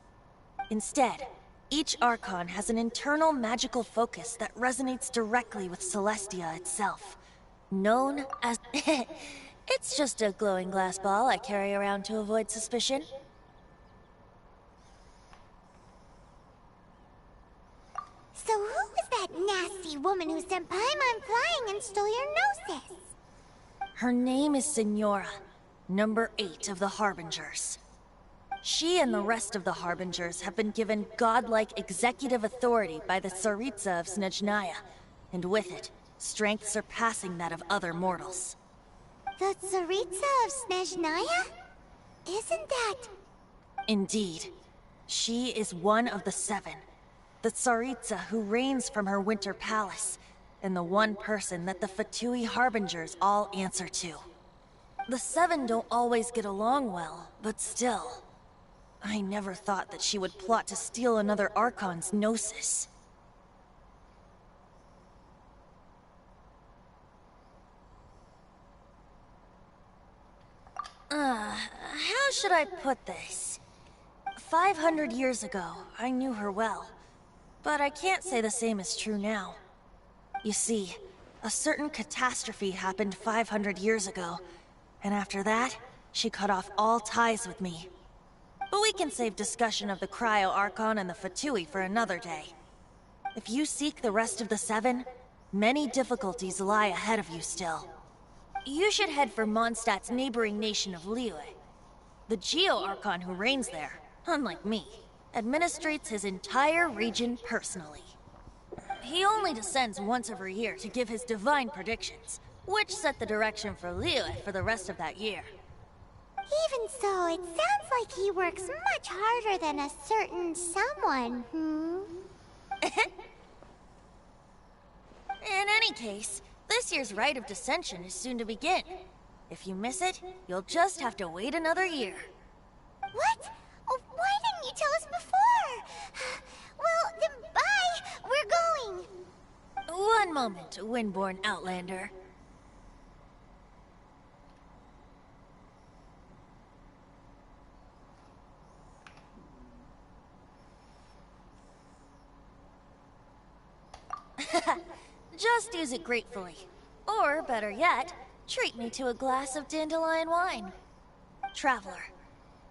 Instead, each Archon has an internal magical focus that resonates directly with Celestia itself. Known as... It's just a glowing glass ball I carry around to avoid suspicion. So who was that nasty woman who sent Paimon flying and stole your gnosis? Her name is Senora, number 8 of the Harbingers. She and the rest of the Harbingers have been given godlike executive authority by the Tsaritsa of Snezhnaya, and with it, strength surpassing that of other mortals. The Tsaritsa of Snezhnaya? Isn't that... Indeed. She is one of the seven. The Tsaritsa who reigns from her winter palace, and the one person that the Fatui Harbingers all answer to. The seven don't always get along well, but still. I never thought that she would plot to steal another Archon's Gnosis. How should I put this? 500 years ago, I knew her well. But I can't say the same is true now. You see, a certain catastrophe happened 500 years ago, and after that, she cut off all ties with me. But we can save discussion of the Cryo Archon and the Fatui for another day. If you seek the rest of the seven, many difficulties lie ahead of you still. You should head for Mondstadt's neighboring nation of Liyue. The Geo Archon who reigns there, unlike me, administrates his entire region personally. He only descends once every year to give his divine predictions, which set the direction for Liyue for the rest of that year. Even so, it sounds like he works much harder than a certain someone, In any case, this year's Rite of Descension is soon to begin. If you miss it, you'll just have to wait another year. What? Oh, why didn't you tell us before? Well, then bye! We're going! One moment, Windborn Outlander. Just use it gratefully. Or, better yet, treat me to a glass of dandelion wine. Traveler,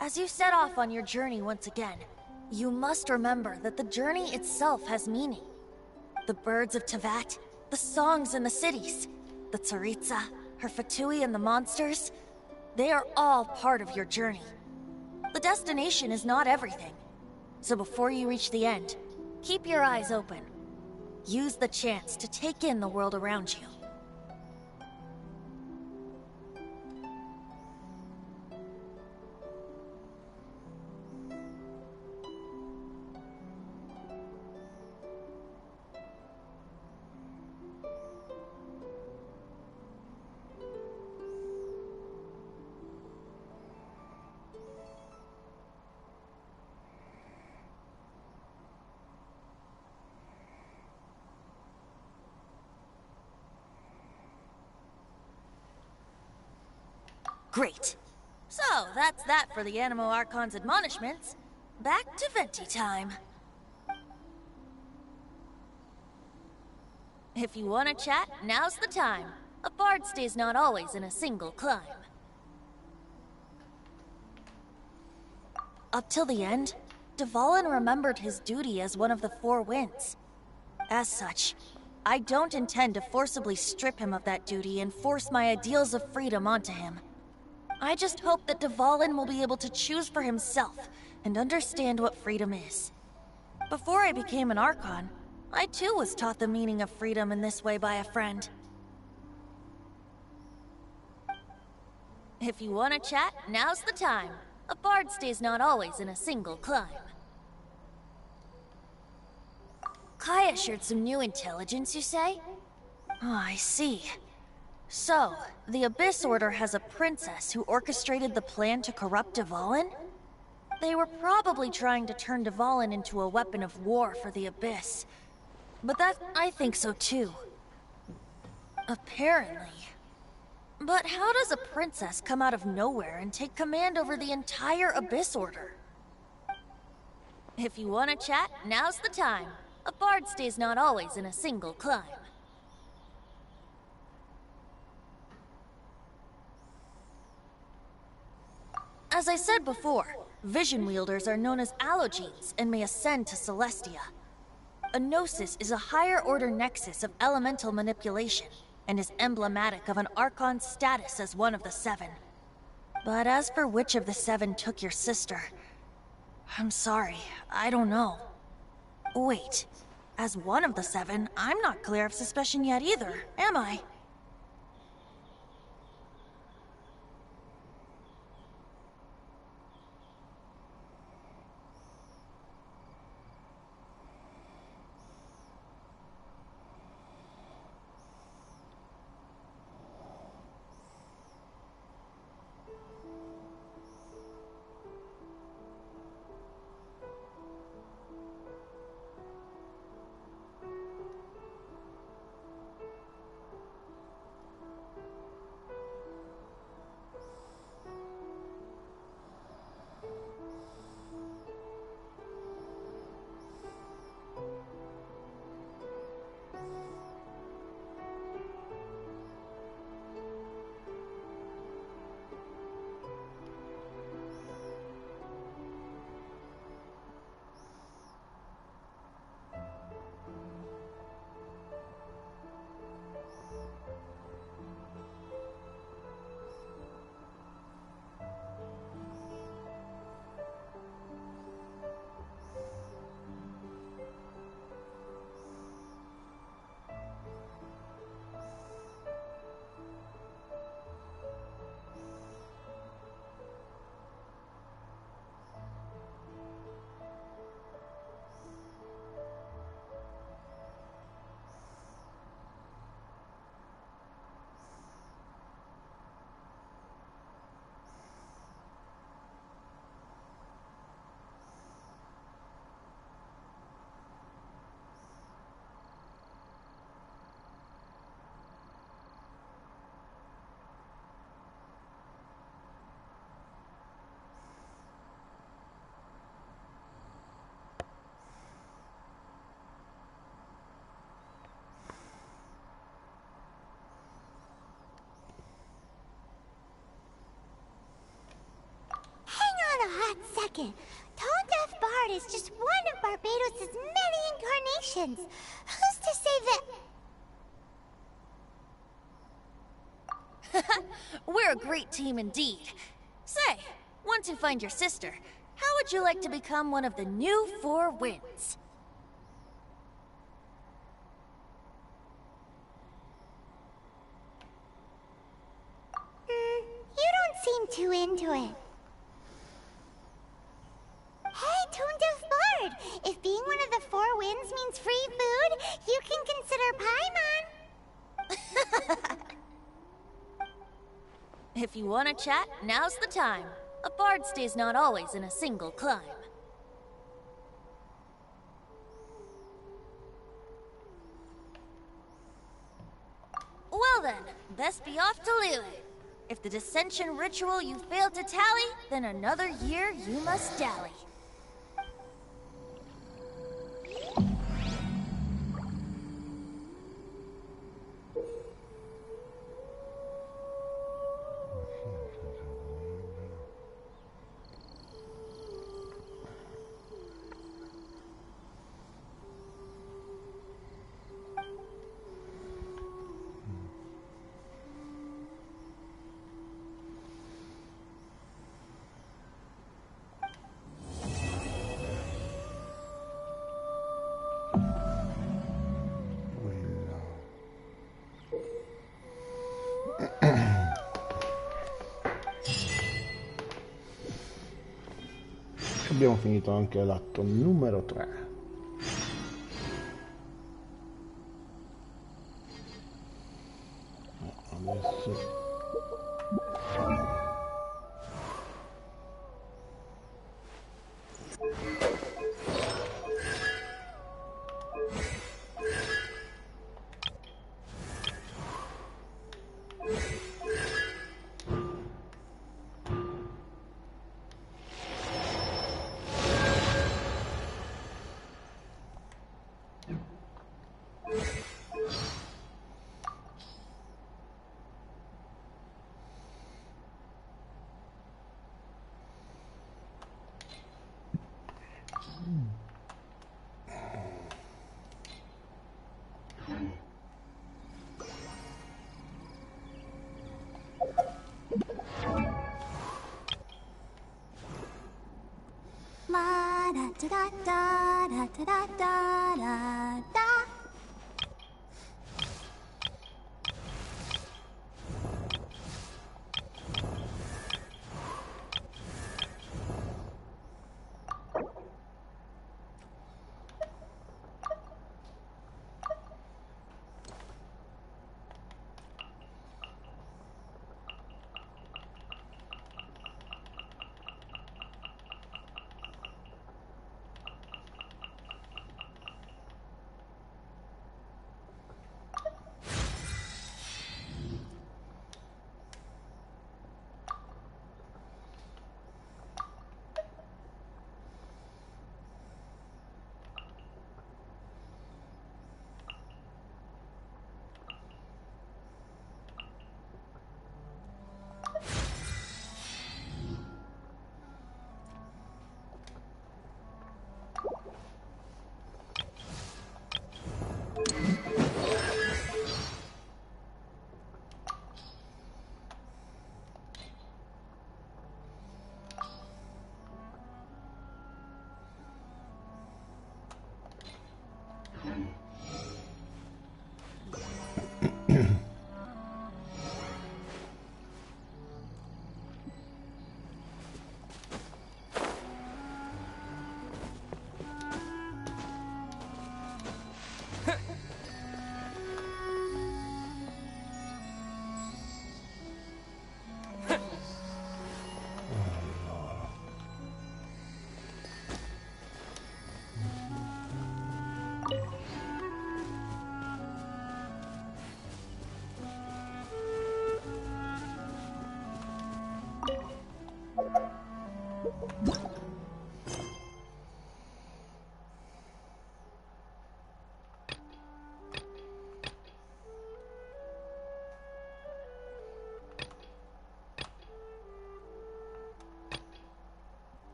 as you set off on your journey once again, you must remember that the journey itself has meaning. The birds of Tevat, the songs in the cities, the Tsaritsa, her Fatui and the monsters, they are all part of your journey. The destination is not everything. So before you reach the end, keep your eyes open. Use the chance to take in the world around you. Great. So, that's that for the Animo Archon's admonishments. Back to Venti time. If you want to chat, now's the time. A bard stays not always in a single climb. Up till the end, Dvalin remembered his duty as one of the Four Winds. As such, I don't intend to forcibly strip him of that duty and force my ideals of freedom onto him. I just hope that Dvalin will be able to choose for himself and understand what freedom is. Before I became an Archon, I too was taught the meaning of freedom in this way by a friend. If you want to chat, now's the time. A bard stays not always in a single climb. Kaya shared some new intelligence, you say? Oh, I see. So, the Abyss Order has a princess who orchestrated the plan to corrupt Dvalin? They were probably trying to turn Dvalin into a weapon of war for the Abyss. But I think so too. Apparently. But how does a princess come out of nowhere and take command over the entire Abyss Order? If you want to chat, now's the time. A bard stays not always in a single climb. As I said before, vision wielders are known as allogenes and may ascend to Celestia. A gnosis is a higher order nexus of elemental manipulation and is emblematic of an Archon's status as one of the seven. But as for which of the seven took your sister, I'm sorry, I don't know. Wait, as one of the seven, I'm not clear of suspicion yet either, am I? second. Tone Deaf Bard is just one of Barbados' many incarnations. Who's to say that... We're a great team indeed. Say, once you find your sister, how would you like to become one of the new Four Winds? You don't seem too into it. Hey, Tone Deaf Bard! If being one of the Four Winds means free food, you can consider Paimon. If you want to chat, now's the time. A bard stays not always in a single climb. Well then, best be off to Liyue. If the dissension ritual you failed to tally, then another year you must dally. Abbiamo finito anche l'atto numero 3. Adesso... La da da da da da da da da da.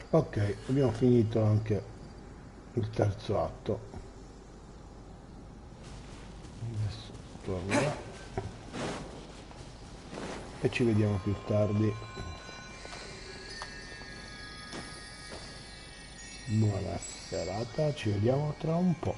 Ok, abbiamo finito anche il terzo atto. Adesso torno là. E ci vediamo più tardi. Buona serata, ci vediamo tra un po'.